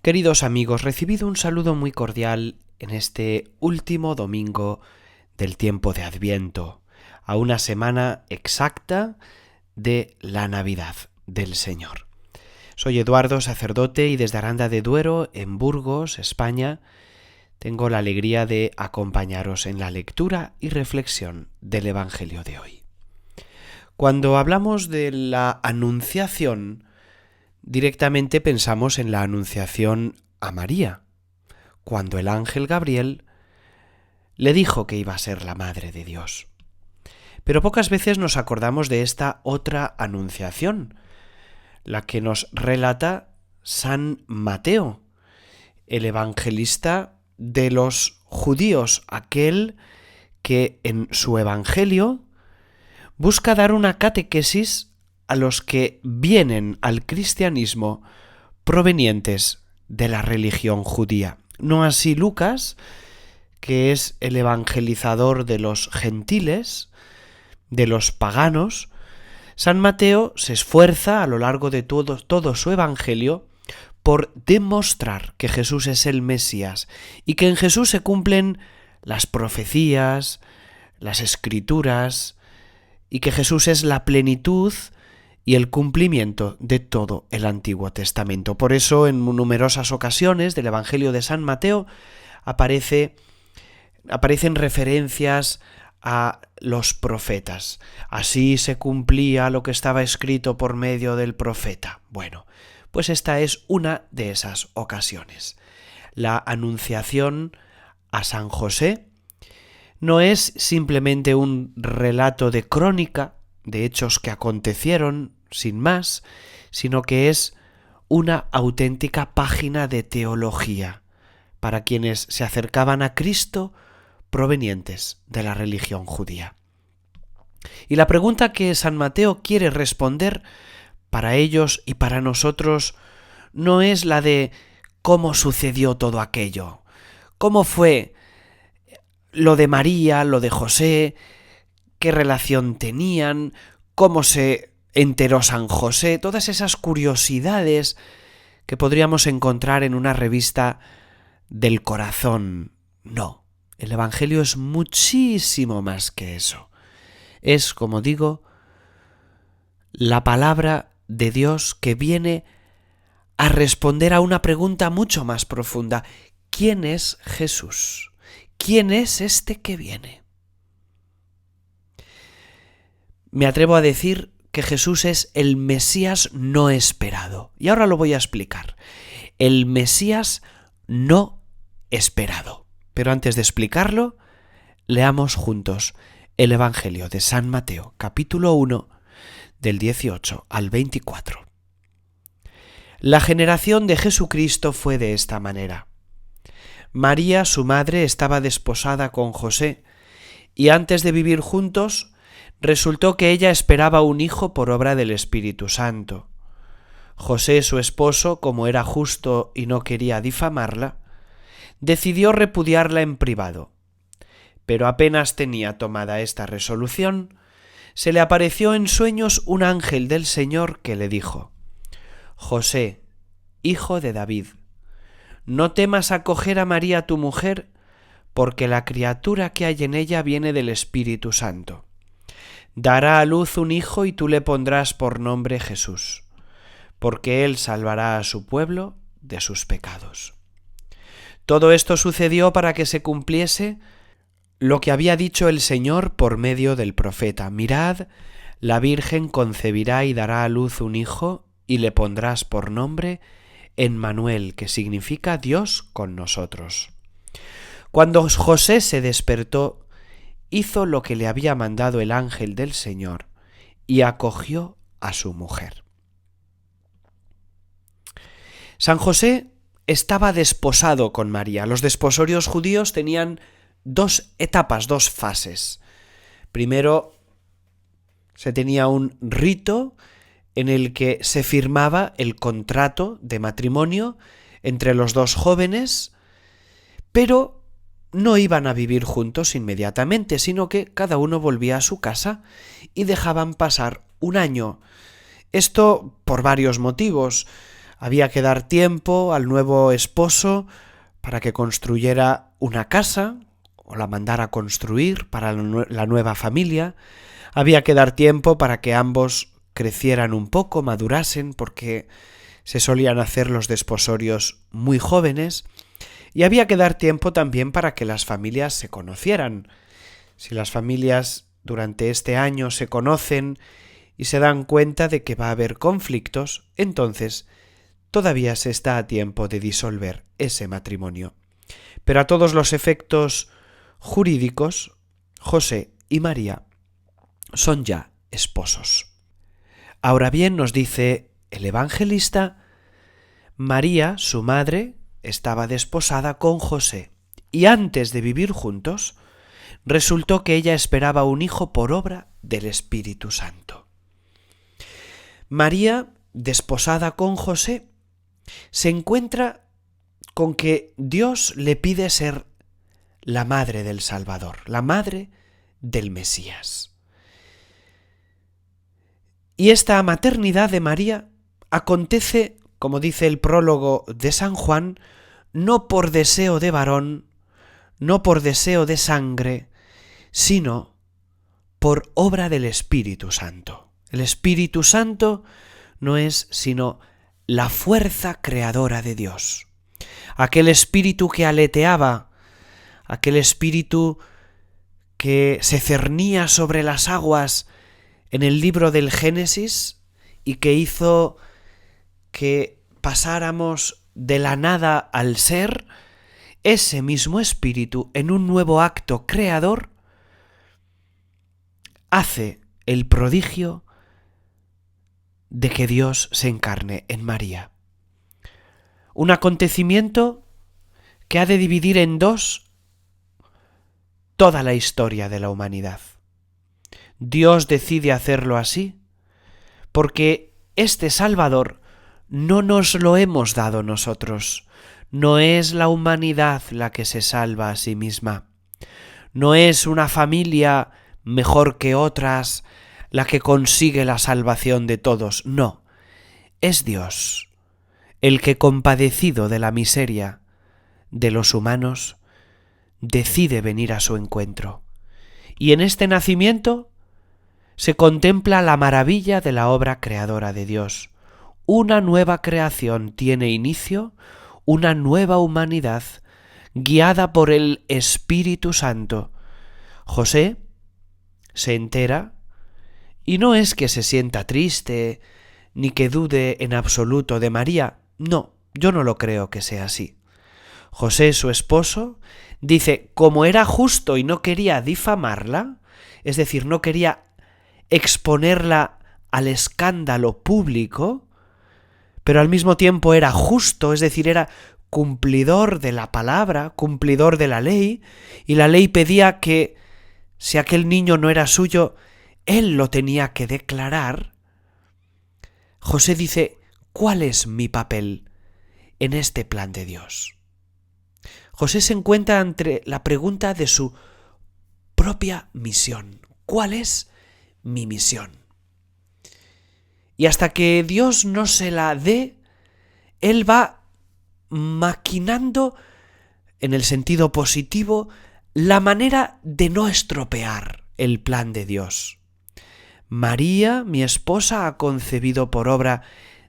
Queridos amigos, recibido un saludo muy cordial en este último domingo del tiempo de Adviento, a una semana exacta de la Navidad del Señor. Soy Eduardo, sacerdote, y desde Aranda de Duero, en Burgos, España, tengo la alegría de acompañaros en la lectura y reflexión del Evangelio de hoy. Cuando hablamos de la Anunciación, directamente pensamos en la Anunciación a María, cuando el ángel Gabriel le dijo que iba a ser la Madre de Dios. Pero pocas veces nos acordamos de esta otra Anunciación, la que nos relata San Mateo, el evangelista de los judíos, aquel que en su Evangelio busca dar una catequesis a los que vienen al cristianismo provenientes de la religión judía. No así Lucas, que es el evangelizador de los gentiles, de los paganos. San Mateo se esfuerza a lo largo de todo su evangelio por demostrar que Jesús es el Mesías y que en Jesús se cumplen las profecías, las escrituras, y que Jesús es la plenitud y el cumplimiento de todo el Antiguo Testamento. Por eso, en numerosas ocasiones del Evangelio de San Mateo aparecen referencias a los profetas. Así se cumplía lo que estaba escrito por medio del profeta. Bueno, pues esta es una de esas ocasiones. La Anunciación a San José no es simplemente un relato de crónica, de hechos que acontecieron sin más, sino que es una auténtica página de teología para quienes se acercaban a Cristo provenientes de la religión judía. Y la pregunta que San Mateo quiere responder para ellos y para nosotros no es la de cómo sucedió todo aquello, cómo fue lo de María, lo de José, qué relación tenían, cómo se enteró San José, todas esas curiosidades que podríamos encontrar en una revista del corazón. No, el Evangelio es muchísimo más que eso. Es, como digo, la palabra de Dios que viene a responder a una pregunta mucho más profunda. ¿Quién es Jesús? ¿Quién es este que viene? Me atrevo a decir que Jesús es el Mesías no esperado. Y ahora lo voy a explicar. El Mesías no esperado. Pero antes de explicarlo, leamos juntos el Evangelio de San Mateo, capítulo 1, del 18 al 24. La generación de Jesucristo fue de esta manera. María, su madre, estaba desposada con José, y antes de vivir juntos, resultó que ella esperaba un hijo por obra del Espíritu Santo. José, su esposo, como era justo y no quería difamarla, decidió repudiarla en privado. Pero apenas tenía tomada esta resolución, se le apareció en sueños un ángel del Señor que le dijo: José, hijo de David, no temas acoger a María tu mujer, porque la criatura que hay en ella viene del Espíritu Santo. Dará a luz un hijo y tú le pondrás por nombre Jesús, porque él salvará a su pueblo de sus pecados. Todo esto sucedió para que se cumpliese lo que había dicho el Señor por medio del profeta: mirad, la Virgen concebirá y dará a luz un hijo y le pondrás por nombre Emmanuel, que significa Dios con nosotros. Cuando José se despertó, hizo lo que le había mandado el ángel del Señor y acogió a su mujer. San José estaba desposado con María. Los desposorios judíos tenían dos etapas, dos fases. Primero, se tenía un rito en el que se firmaba el contrato de matrimonio entre los dos jóvenes, pero no iban a vivir juntos inmediatamente, sino que cada uno volvía a su casa y dejaban pasar un año. Esto por varios motivos. Había que dar tiempo al nuevo esposo para que construyera una casa o la mandara a construir para la nueva familia. Había que dar tiempo para que ambos crecieran un poco, madurasen, porque se solían hacer los desposorios muy jóvenes. Y había que dar tiempo también para que las familias se conocieran. Si las familias durante este año se conocen y se dan cuenta de que va a haber conflictos, entonces todavía se está a tiempo de disolver ese matrimonio. Pero a todos los efectos jurídicos, José y María son ya esposos. Ahora bien, nos dice el evangelista, María, su madre, estaba desposada con José, y antes de vivir juntos, resultó que ella esperaba un hijo por obra del Espíritu Santo. María, desposada con José, se encuentra con que Dios le pide ser la madre del Salvador, la madre del Mesías. Y esta maternidad de María acontece, como dice el prólogo de San Juan, no por deseo de varón, no por deseo de sangre, sino por obra del Espíritu Santo. El Espíritu Santo no es sino la fuerza creadora de Dios. Aquel espíritu que aleteaba, aquel espíritu que se cernía sobre las aguas en el libro del Génesis y que hizo que pasáramos de la nada al ser, ese mismo espíritu, en un nuevo acto creador, hace el prodigio de que Dios se encarne en María. Un acontecimiento que ha de dividir en dos toda la historia de la humanidad. Dios decide hacerlo así porque este Salvador no nos lo hemos dado nosotros. No es la humanidad la que se salva a sí misma. No es una familia mejor que otras la que consigue la salvación de todos. No, es Dios el que, compadecido de la miseria de los humanos, decide venir a su encuentro. Y en este nacimiento se contempla la maravilla de la obra creadora de Dios. Una nueva creación tiene inicio, una nueva humanidad guiada por el Espíritu Santo. José se entera y no es que se sienta triste ni que dude en absoluto de María. No, yo no lo creo que sea así. José, su esposo, dice, como era justo y no quería difamarla, es decir, no quería exponerla al escándalo público, pero al mismo tiempo era justo, es decir, era cumplidor de la palabra, cumplidor de la ley, y la ley pedía que si aquel niño no era suyo, él lo tenía que declarar. José dice, ¿cuál es mi papel en este plan de Dios? José se encuentra ante la pregunta de su propia misión. ¿Cuál es mi misión? Y hasta que Dios no se la dé, él va maquinando, en el sentido positivo, la manera de no estropear el plan de Dios. María, mi esposa, ha concebido por obra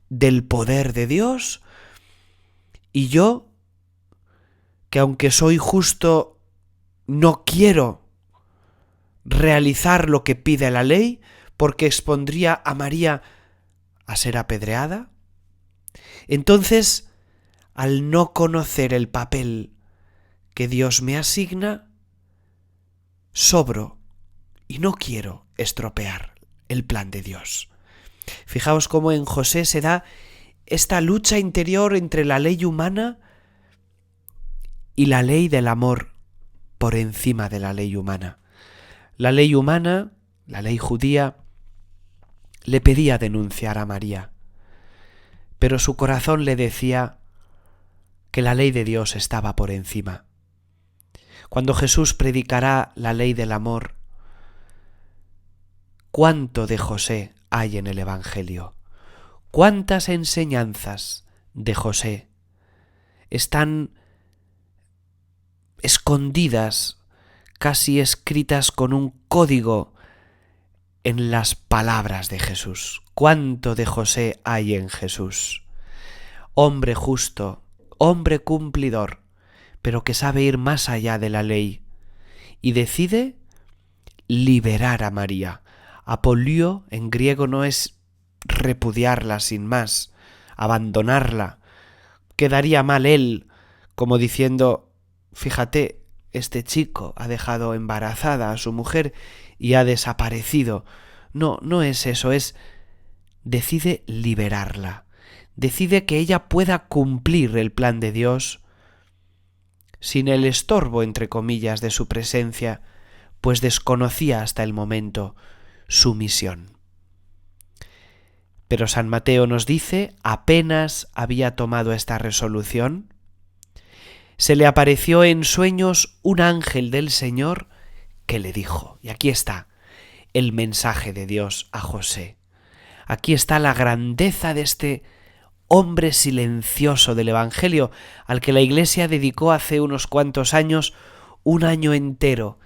del poder de Dios, y yo, que aunque soy justo, no quiero realizar lo que pide la ley, porque expondría a María a ser apedreada. Entonces, al no conocer el papel que Dios me asigna, sobro y no quiero estropear el plan de Dios. Fijaos cómo en José se da esta lucha interior entre la ley humana y la ley del amor por encima de la ley humana. La ley humana, la ley judía, le pedía denunciar a María, pero su corazón le decía que la ley de Dios estaba por encima. Cuando Jesús predicará la ley del amor, ¿cuánto de José hay en el Evangelio? ¿Cuántas enseñanzas de José están escondidas, casi escritas con un código en las palabras de Jesús. ¿Cuánto de José hay en Jesús? Hombre justo, hombre cumplidor, pero que sabe ir más allá de la ley y decide liberar a María. Apolio en griego no es repudiarla sin más, abandonarla. Quedaría mal él, como diciendo, fíjate, este chico ha dejado embarazada a su mujer y ha desaparecido. No, no es eso, decide liberarla, decide que ella pueda cumplir el plan de Dios sin el estorbo, entre comillas, de su presencia, pues desconocía hasta el momento su misión. Pero San Mateo nos dice, apenas había tomado esta resolución, se le apareció en sueños un ángel del Señor que le dijo, y aquí está el mensaje de Dios a José, aquí está la grandeza de este hombre silencioso del Evangelio, al que la Iglesia dedicó hace unos cuantos años un año entero,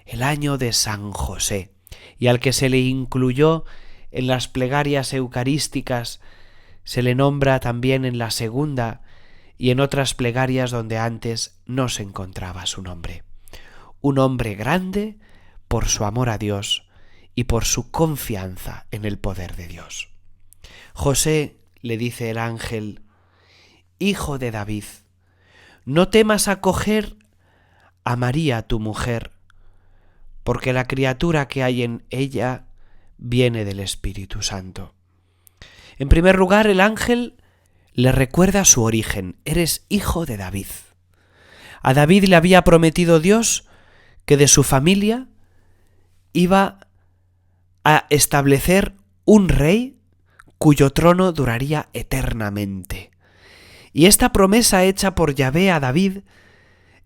el año de San José, y al que se le incluyó en las plegarias eucarísticas, se le nombra también en la segunda y en otras plegarias donde antes no se encontraba su nombre. Un hombre grande por su amor a Dios y por su confianza en el poder de Dios. José, le dice el ángel, hijo de David, no temas acoger a María tu mujer, porque la criatura que hay en ella viene del Espíritu Santo. En primer lugar, el ángel le recuerda su origen. Eres hijo de David. A David le había prometido Dios que de su familia iba a establecer un rey cuyo trono duraría eternamente. Y esta promesa hecha por Yahvé a David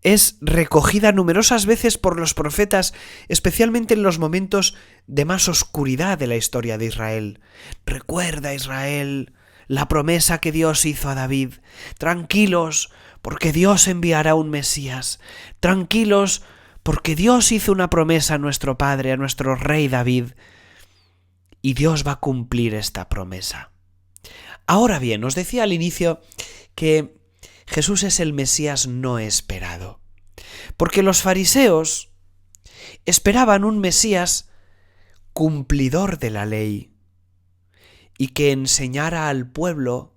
es recogida numerosas veces por los profetas, especialmente en los momentos de más oscuridad de la historia de Israel. Recuerda, Israel, la promesa que Dios hizo a David. Tranquilos, porque Dios enviará un Mesías. Tranquilos, porque Dios hizo una promesa a nuestro padre, a nuestro rey David. Y Dios va a cumplir esta promesa. Ahora bien, os decía al inicio que Jesús es el Mesías no esperado, porque los fariseos esperaban un Mesías cumplidor de la ley y que enseñara al pueblo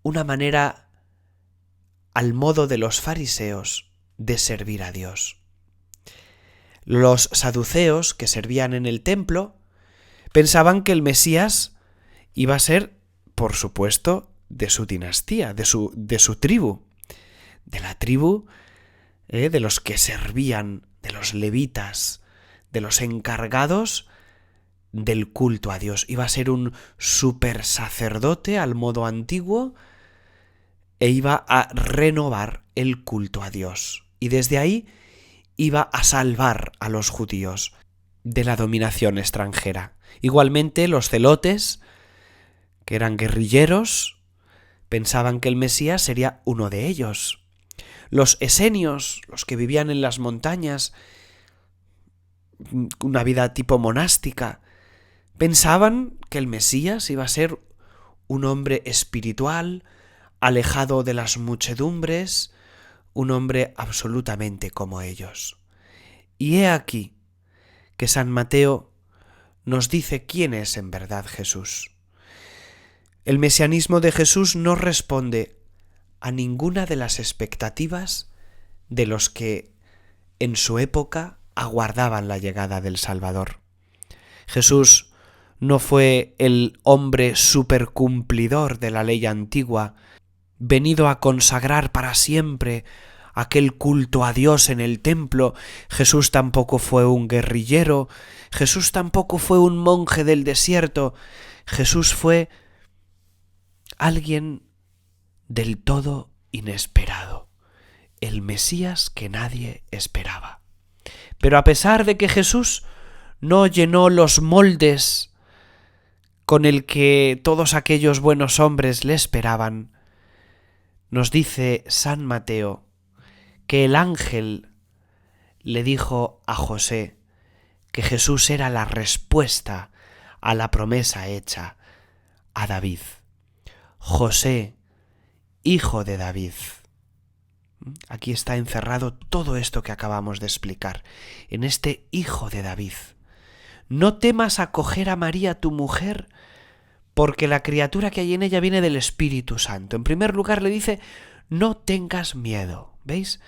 una manera al modo de los fariseos de servir a Dios. Los saduceos, que servían en el templo, pensaban que el Mesías iba a ser, por supuesto, de su dinastía, de su tribu, de la tribu de los que servían, de los levitas, de los encargados del culto a Dios. Iba a ser un super sacerdote al modo antiguo e iba a renovar el culto a Dios. Y desde ahí iba a salvar a los judíos de la dominación extranjera. Igualmente los celotes, que eran guerrilleros, pensaban que el Mesías sería uno de ellos. Los esenios, los que vivían en las montañas, una vida tipo monástica, pensaban que el Mesías iba a ser un hombre espiritual, alejado de las muchedumbres, un hombre absolutamente como ellos. Y he aquí que San Mateo nos dice quién es en verdad Jesús. El mesianismo de Jesús no responde a ninguna de las expectativas de los que en su época aguardaban la llegada del Salvador. Jesús no fue el hombre supercumplidor de la ley antigua, venido a consagrar para siempre aquel culto a Dios en el templo. Jesús tampoco fue un guerrillero, Jesús tampoco fue un monje del desierto. Jesús fue alguien del todo inesperado, el Mesías que nadie esperaba. Pero a pesar de que Jesús no llenó los moldes con el que todos aquellos buenos hombres le esperaban, nos dice San Mateo que el ángel le dijo a José que Jesús era la respuesta a la promesa hecha a David. José, hijo de David. Aquí está encerrado todo esto que acabamos de explicar, en este hijo de David. No temas acoger a María, tu mujer, porque la criatura que hay en ella viene del Espíritu Santo. En primer lugar le dice, no tengas miedo. ¿Veis?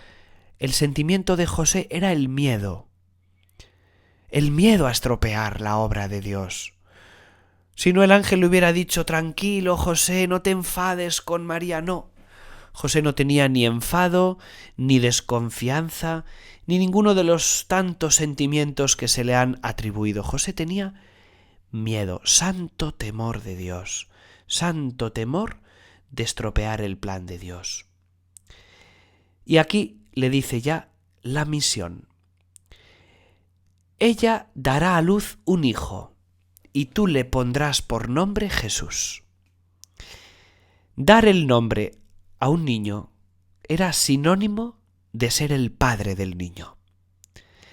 El sentimiento de José era el miedo a estropear la obra de Dios. Si no, el ángel le hubiera dicho, tranquilo, José, no te enfades con María. No, José no tenía ni enfado, ni desconfianza, ni ninguno de los tantos sentimientos que se le han atribuido. José tenía miedo, santo temor de Dios, santo temor de estropear el plan de Dios. Y aquí le dice ya la misión. Ella dará a luz un hijo, y tú le pondrás por nombre Jesús. Dar el nombre a un niño era sinónimo de ser el padre del niño.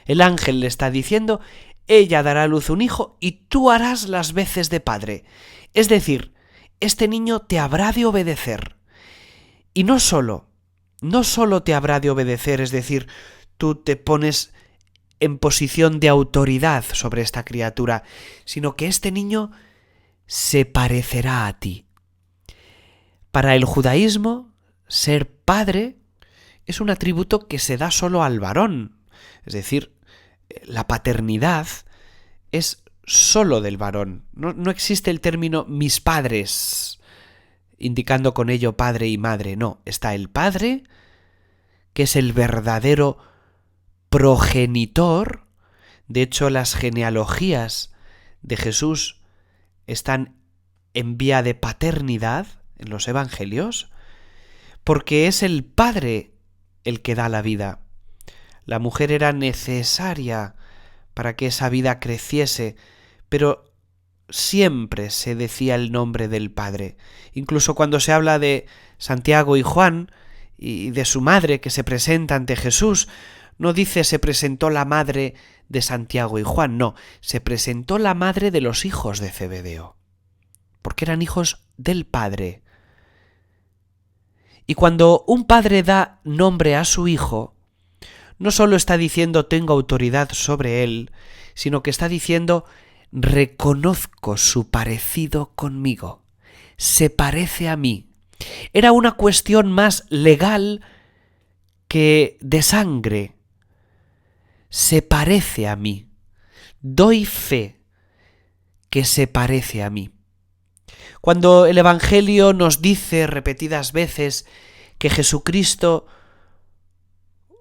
El ángel le está diciendo, ella dará a luz un hijo y tú harás las veces de padre. Es decir, este niño te habrá de obedecer. Y no solo te habrá de obedecer, es decir, tú te pones en posición de autoridad sobre esta criatura, sino que este niño se parecerá a ti. Para el judaísmo, ser padre es un atributo que se da solo al varón, es decir, la paternidad es solo del varón. No existe el término mis padres, indicando con ello padre y madre. No, está el padre, que es el verdadero progenitor. De hecho, las genealogías de Jesús están en vía de paternidad en los evangelios, porque es el padre el que da la vida. La mujer era necesaria para que esa vida creciese, pero siempre se decía el nombre del Padre. Incluso cuando se habla de Santiago y Juan y de su madre que se presenta ante Jesús, no dice se presentó la madre de Santiago y Juan, no, se presentó la madre de los hijos de Zebedeo, porque eran hijos del Padre. Y cuando un padre da nombre a su hijo, no solo está diciendo tengo autoridad sobre él, sino que está diciendo reconozco su parecido conmigo, se parece a mí. Era una cuestión más legal que de sangre. Se parece a mí. Doy fe que se parece a mí. Cuando el Evangelio nos dice repetidas veces que Jesucristo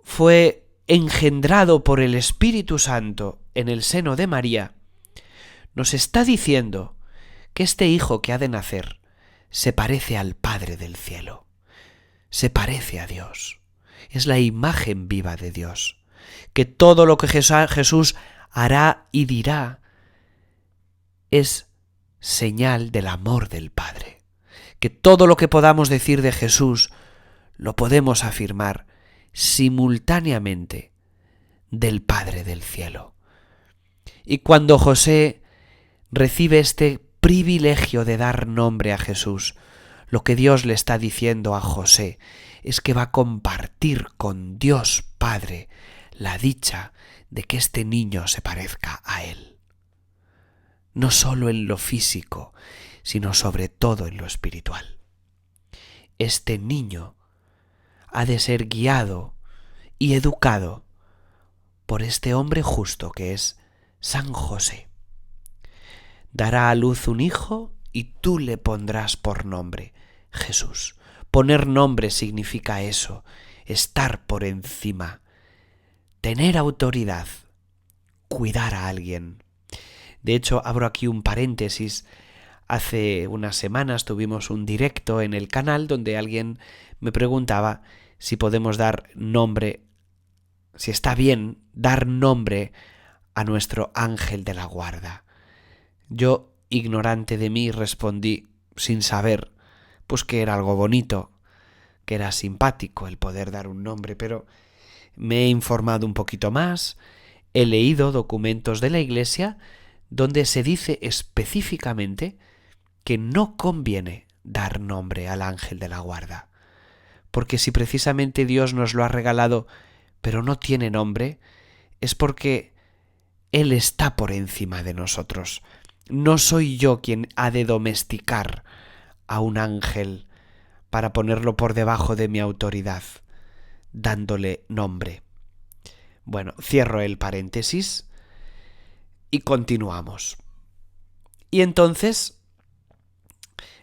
fue engendrado por el Espíritu Santo en el seno de María, nos está diciendo que este hijo que ha de nacer se parece al Padre del cielo, se parece a Dios, es la imagen viva de Dios, que todo lo que Jesús hará y dirá es señal del amor del Padre, que todo lo que podamos decir de Jesús lo podemos afirmar simultáneamente del Padre del cielo. Y cuando José recibe este privilegio de dar nombre a Jesús, lo que Dios le está diciendo a José es que va a compartir con Dios Padre la dicha de que este niño se parezca a él. No solo en lo físico, sino sobre todo en lo espiritual. Este niño ha de ser guiado y educado por este hombre justo que es San José. Dará a luz un hijo y tú le pondrás por nombre Jesús. Poner nombre significa eso, estar por encima, tener autoridad, cuidar a alguien. De hecho, abro aquí un paréntesis. Hace unas semanas tuvimos un directo en el canal donde alguien me preguntaba si podemos dar nombre, si está bien dar nombre a nuestro ángel de la guarda. Yo ignorante de mí, respondí sin saber, pues que era algo bonito, que era simpático el poder dar un nombre, pero me he informado un poquito más, he leído documentos de la Iglesia donde se dice específicamente que no conviene dar nombre al ángel de la guarda, porque si precisamente Dios nos lo ha regalado, pero no tiene nombre, es porque Él está por encima de nosotros. No soy yo quien ha de domesticar a un ángel para ponerlo por debajo de mi autoridad, dándole nombre. Bueno, cierro el paréntesis y continuamos. Y entonces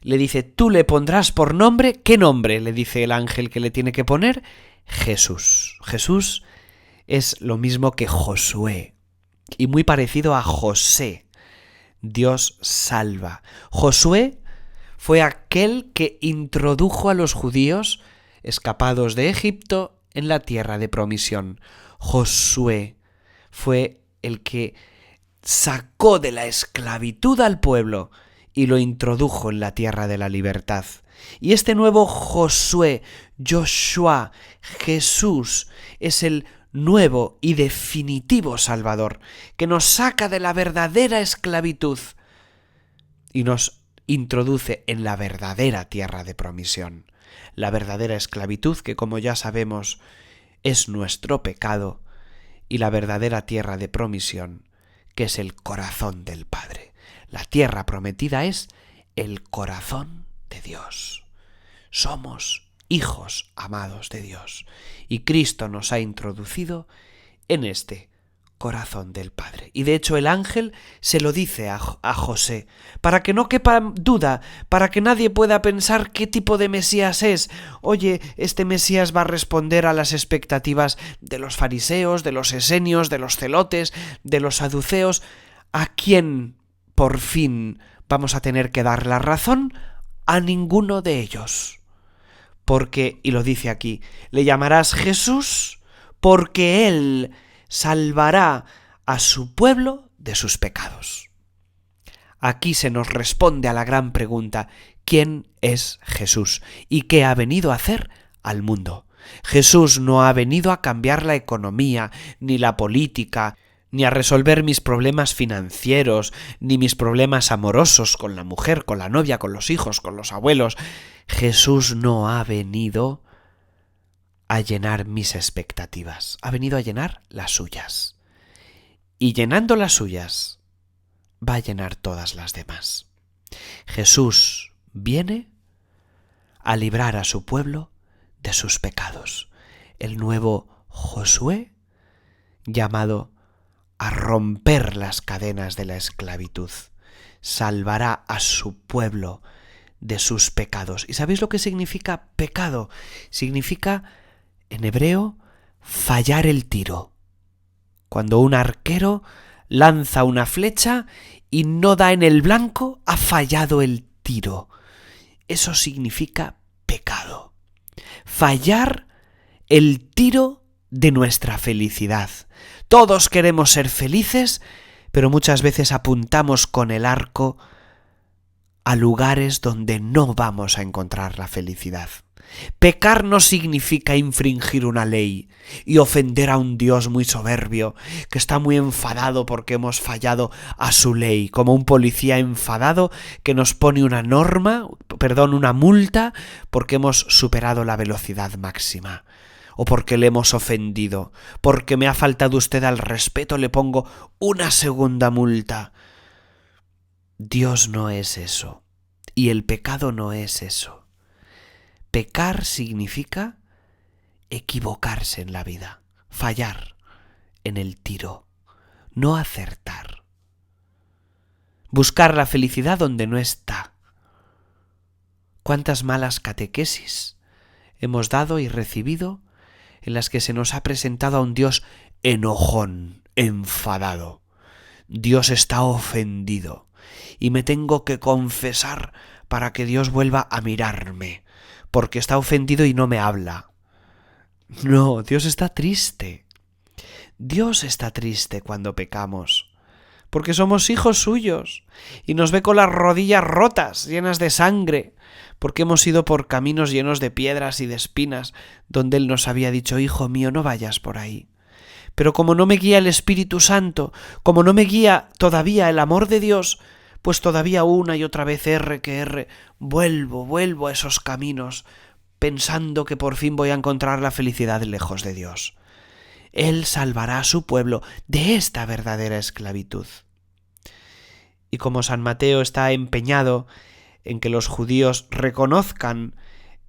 le dice, tú le pondrás por nombre, ¿qué nombre? Le dice el ángel que le tiene que poner, Jesús. Jesús es lo mismo que Josué y muy parecido a José. Dios salva. Josué fue aquel que introdujo a los judíos escapados de Egipto en la tierra de promisión. Josué fue el que sacó de la esclavitud al pueblo y lo introdujo en la tierra de la libertad. Y este nuevo Josué, Joshua, Jesús, es el nuevo y definitivo Salvador, que nos saca de la verdadera esclavitud y nos introduce en la verdadera tierra de promisión. La verdadera esclavitud, que como ya sabemos es nuestro pecado, y la verdadera tierra de promisión, que es el corazón del Padre. La tierra prometida es el corazón de Dios. Somos hijos amados de Dios y Cristo nos ha introducido en este corazón del Padre. Y de hecho el ángel se lo dice a José, para que no quepa duda, para que nadie pueda pensar qué tipo de Mesías es. Oye, este Mesías va a responder a las expectativas de los fariseos, de los esenios, de los celotes, de los saduceos. ¿A quién por fin vamos a tener que dar la razón? A ninguno de ellos. Porque, y lo dice aquí, le llamarás Jesús porque Él salvará a su pueblo de sus pecados. Aquí se nos responde a la gran pregunta, ¿quién es Jesús? ¿Y qué ha venido a hacer al mundo? Jesús no ha venido a cambiar la economía, ni la política, ni a resolver mis problemas financieros, ni mis problemas amorosos con la mujer, con la novia, con los hijos, con los abuelos. Jesús no ha venido a llenar mis expectativas, ha venido a llenar las suyas. Y llenando las suyas, va a llenar todas las demás. Jesús viene a librar a su pueblo de sus pecados. El nuevo Josué, llamado a romper las cadenas de la esclavitud, salvará a su pueblo de sus pecados. ¿Y sabéis lo que significa pecado? Significa, en hebreo, fallar el tiro. Cuando un arquero lanza una flecha y no da en el blanco, ha fallado el tiro. Eso significa pecado. Fallar el tiro de nuestra felicidad. Todos queremos ser felices, pero muchas veces apuntamos con el arco a lugares donde no vamos a encontrar la felicidad. Pecar no significa infringir una ley y ofender a un Dios muy soberbio, que está muy enfadado porque hemos fallado a su ley, como un policía enfadado que nos pone una multa porque hemos superado la velocidad máxima, o porque le hemos ofendido, porque me ha faltado usted al respeto, le pongo una segunda multa. Dios no es eso, y el pecado no es eso. Pecar significa equivocarse en la vida, fallar en el tiro, no acertar. Buscar la felicidad donde no está. ¿Cuántas malas catequesis hemos dado y recibido en las que se nos ha presentado a un Dios enojón, enfadado? Dios está ofendido y me tengo que confesar para que Dios vuelva a mirarme, porque está ofendido y no me habla. No, Dios está triste. Dios está triste cuando pecamos, porque somos hijos suyos, y nos ve con las rodillas rotas, llenas de sangre, porque hemos ido por caminos llenos de piedras y de espinas, donde Él nos había dicho: hijo mío, no vayas por ahí. Pero como no me guía el Espíritu Santo, como no me guía todavía el amor de Dios, pues todavía una y otra vez vuelvo a esos caminos, pensando que por fin voy a encontrar la felicidad lejos de Dios. Él salvará a su pueblo de esta verdadera esclavitud. Y como San Mateo está empeñado en que los judíos reconozcan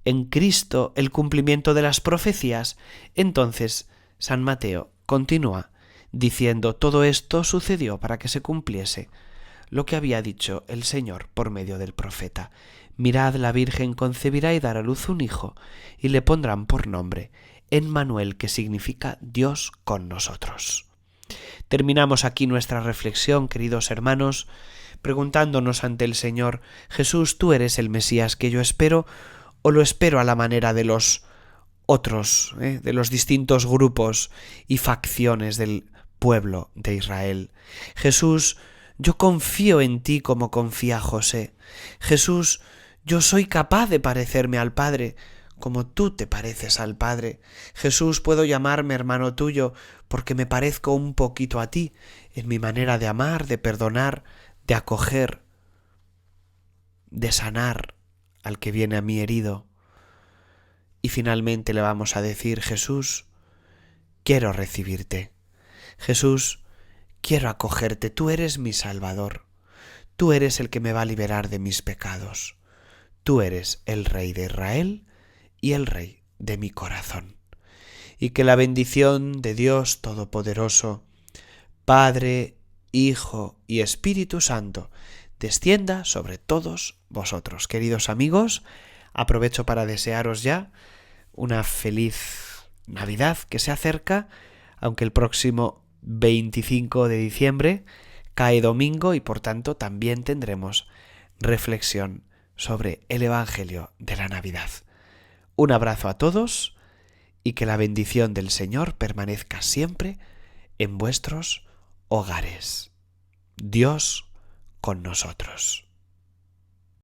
en Cristo el cumplimiento de las profecías, entonces San Mateo continúa diciendo: todo esto sucedió para que se cumpliese lo que había dicho el Señor por medio del profeta: mirad, la Virgen concebirá y dará a luz un hijo, y le pondrán por nombre Emmanuel, que significa Dios con nosotros. Terminamos aquí nuestra reflexión, queridos hermanos, preguntándonos ante el Señor: Jesús, ¿tú eres el Mesías que yo espero, o lo espero a la manera de los otros, de los distintos grupos y facciones del pueblo de Israel? Jesús, yo confío en ti como confía José. Jesús, yo soy capaz de parecerme al Padre como tú te pareces al Padre. Jesús, puedo llamarme hermano tuyo porque me parezco un poquito a ti en mi manera de amar, de perdonar, de acoger, de sanar al que viene a mí herido. Y finalmente le vamos a decir: Jesús, quiero recibirte. Jesús, quiero acogerte. Tú eres mi Salvador. Tú eres el que me va a liberar de mis pecados. Tú eres el Rey de Israel y el Rey de mi corazón. Y que la bendición de Dios Todopoderoso, Padre, Hijo y Espíritu Santo, descienda sobre todos vosotros. Queridos amigos, aprovecho para desearos ya una feliz Navidad que se acerca, aunque el próximo 25 de diciembre cae domingo y por tanto también tendremos reflexión sobre el Evangelio de la Navidad. Un abrazo a todos y que la bendición del Señor permanezca siempre en vuestros hogares. Dios con nosotros.